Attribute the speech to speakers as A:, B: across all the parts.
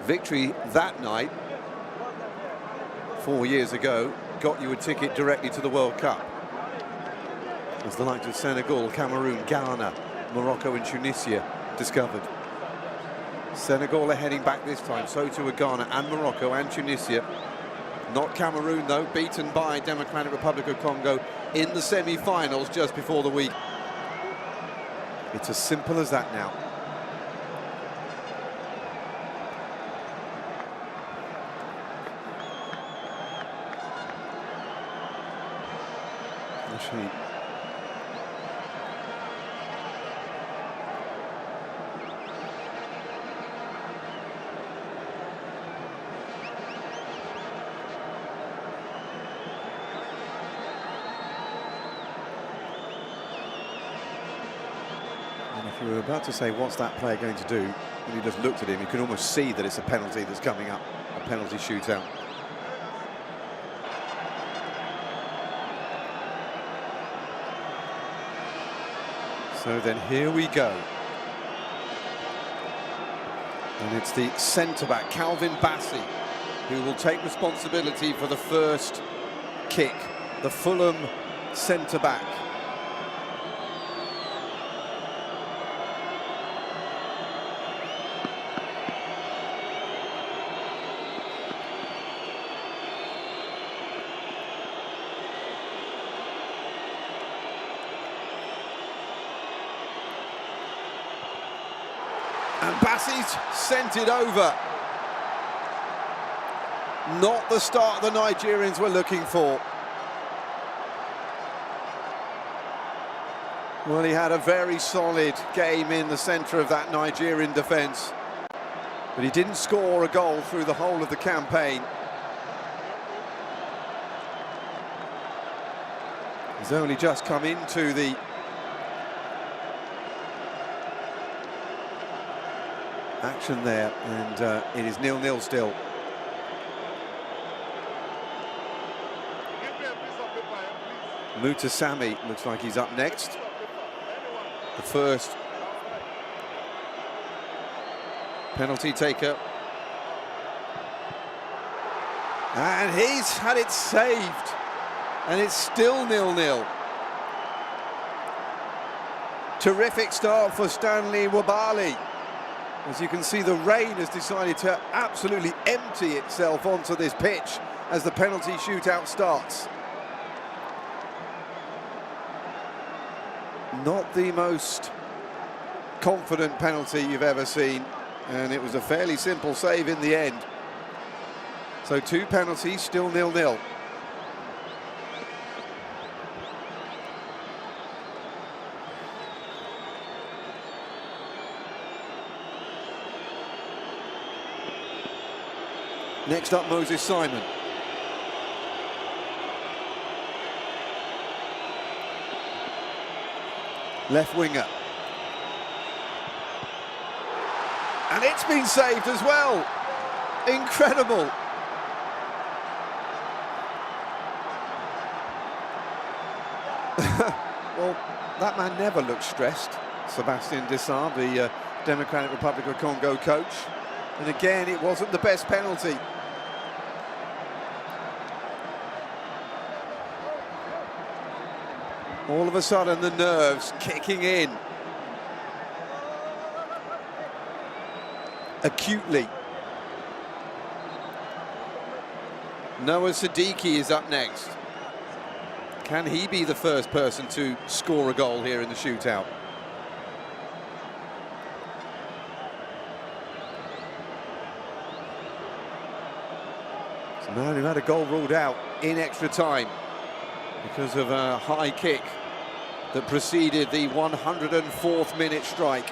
A: Victory that night, 4 years ago, got you a ticket directly to the World Cup. As the likes of Senegal, Cameroon, Ghana, Morocco and Tunisia discovered. Senegal are heading back this time, so too are Ghana and Morocco and Tunisia. Not Cameroon though, beaten by Democratic Republic of Congo in the semi-finals just before the week. It's as simple as that now. Actually, and if you were about to say, what's that player going to do, when you just looked at him, you can almost see that it's a penalty that's coming up, a penalty shootout. So then here we go. And it's the centre-back, Calvin Bassey, who will take responsibility for the first kick. The Fulham centre-back. And Bassey's sent it over. Not the start the Nigerians were looking for. Well, he had a very solid game in the centre of that Nigerian defence, but he didn't score a goal through the whole of the campaign. He's only just come into the action there, and it is 0-0 still. Mutasami looks like he's up next. The first penalty taker. And he's had it saved. And it's still 0-0. Terrific start for Stanley Nwabali. As you can see, the rain has decided to absolutely empty itself onto this pitch as the penalty shootout starts. Not the most confident penalty you've ever seen, and it was a fairly simple save in the end. So 2 penalties, still 0-0. Next up, Moses Simon. Left winger. And it's been saved as well. Incredible. Well, that man never looked stressed. Sébastien Desailly, the Democratic Republic of Congo coach. And again, it wasn't the best penalty. All of a sudden, the nerves kicking in. Acutely. Noah Siddiqui is up next. Can he be the first person to score a goal here in the shootout? So now who had a goal ruled out in extra time because of a high kick that preceded the 104th minute strike.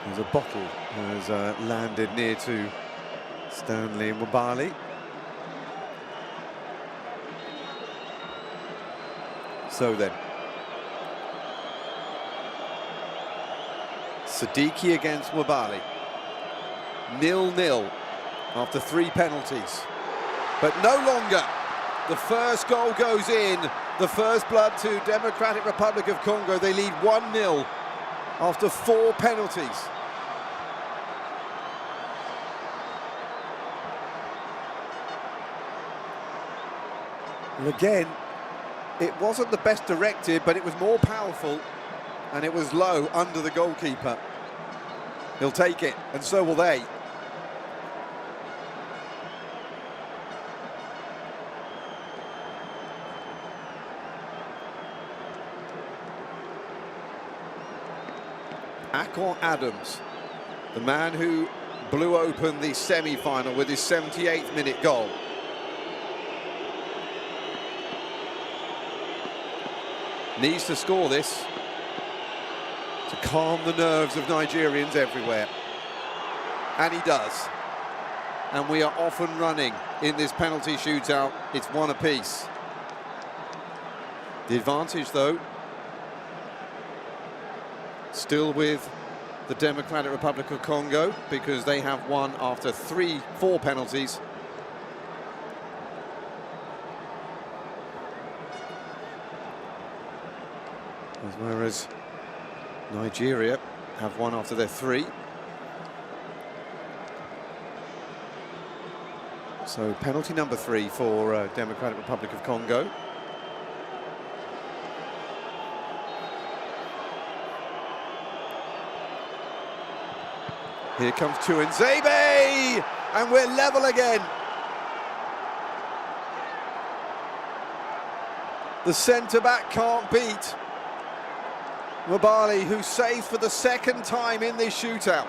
A: There's a bottle has landed near to Stanley Nwabali. So then, Siddiqui against Nwabali. 0-0 after 3 penalties. But no longer. The first goal goes in The first blood to Democratic Republic of Congo. They lead 1-0 after 4 penalties. And again, it wasn't the best directed, but it was more powerful, and it was low under the goalkeeper. He'll take it, and so will they. Akon Adams, the man who blew open the semi-final with his 78th minute goal. Needs to score this to calm the nerves of Nigerians everywhere. And he does. And we are off and running in this penalty shootout. It's 1 apiece. The advantage, though, still with the Democratic Republic of Congo, because they have won after 4 penalties. Whereas Nigeria have won after their 3. So penalty number 3 for Democratic Republic of Congo. Here comes Tuanzebe, and we're level again. The centre-back can't beat Mabali, who saves for the 2nd time in this shootout.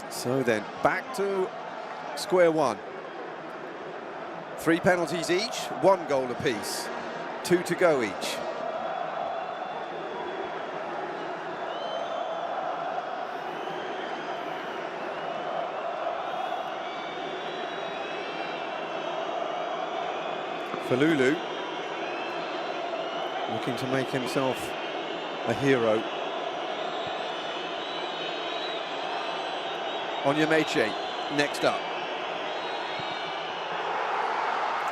A: So then, back to square one. 3 penalties each, 1 goal apiece, 2 to go each. Falulu looking to make himself a hero. Onyemeche next up.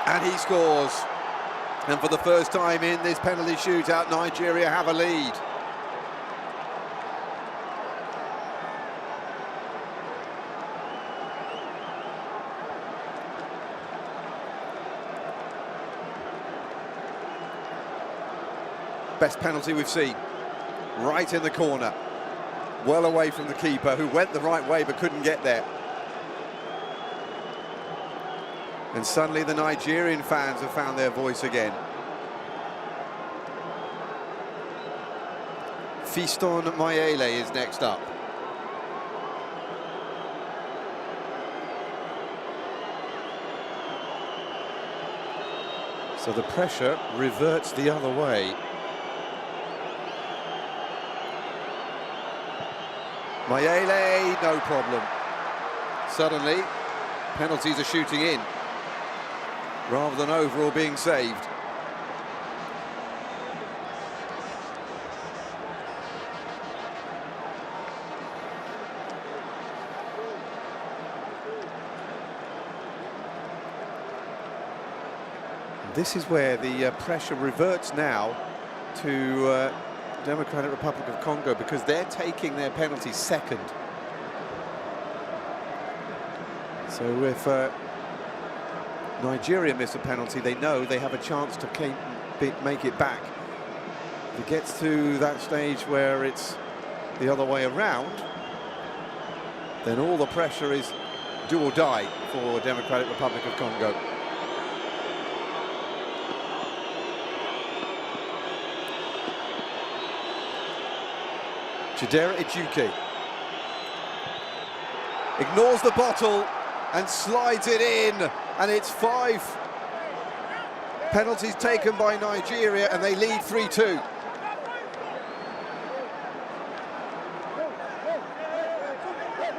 A: And he scores. And for the first time in this penalty shootout, Nigeria have a lead. Best penalty we've seen. Right in the corner. Well away from the keeper, who went the right way but couldn't get there. And suddenly the Nigerian fans have found their voice again. Fiston Mayele is next up. So the pressure reverts the other way. Mayele, no problem. Suddenly, penalties are shooting in, rather than over or being saved. This is where the pressure reverts now to Democratic Republic of Congo, because they're taking their penalties second. So if Nigeria miss a penalty, they know they have a chance to make it back. If it gets to that stage where it's the other way around, then all the pressure is do or die for Democratic Republic of Congo. Chidera Ejuke ignores the bottle and slides it in, and it's 5 penalties taken by Nigeria, and they lead 3-2.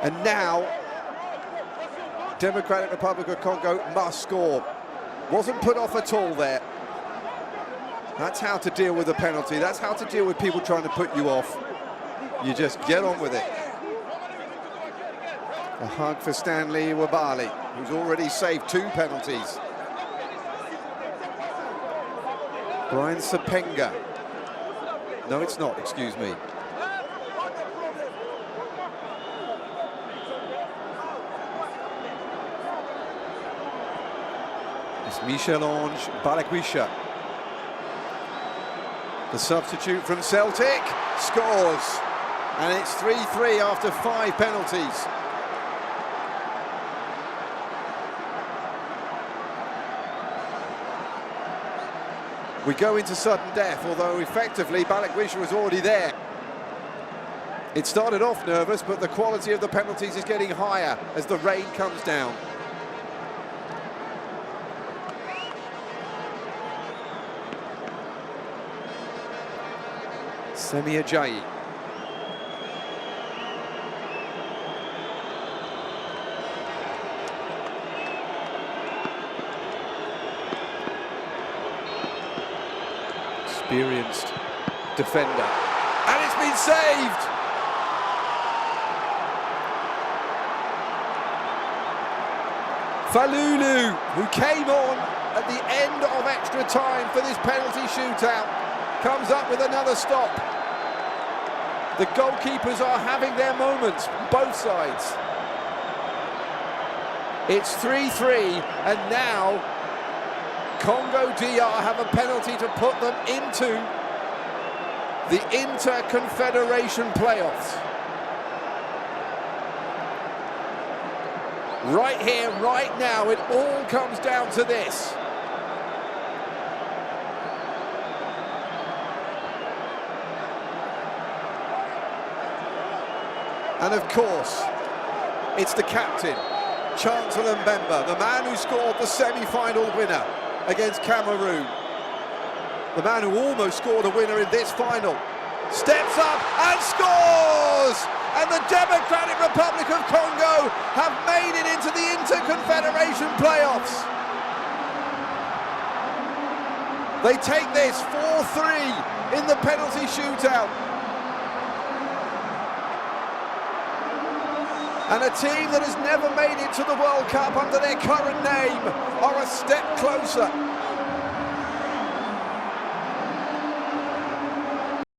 A: And now Democratic Republic of Congo must score. Wasn't put off at all there. That's how to deal with a penalty. That's how to deal with people trying to put you off. You just get on with it. A hug for Stanley Wabali, who's already saved 2 penalties. Brian Sapenga. No, it's not, excuse me. It's Michel-Ange Balakwisha. The substitute from Celtic scores. And it's 3-3 after 5 penalties. We go into sudden death, although effectively Balakwisha was already there. It started off nervous, but the quality of the penalties is getting higher as the rain comes down. Semi Ajayi. Experienced defender, and it's been saved. Falulu, who came on at the end of extra time for this penalty shootout, comes up with another stop. The goalkeepers are having their moments, both sides. It's 3-3, and now Congo DR have a penalty to put them into the Inter-Confederation playoffs. Right here, right now, it all comes down to this. And of course, it's the captain, Chancellor Mbemba, the man who scored the semi-final winner against Cameroon. The man who almost scored a winner in this final. Steps up and scores! And the Democratic Republic of Congo have made it into the Inter-Confederation playoffs. They take this 4-3 in the penalty shootout. And a team that has never made it to the World Cup under their current name are a step closer.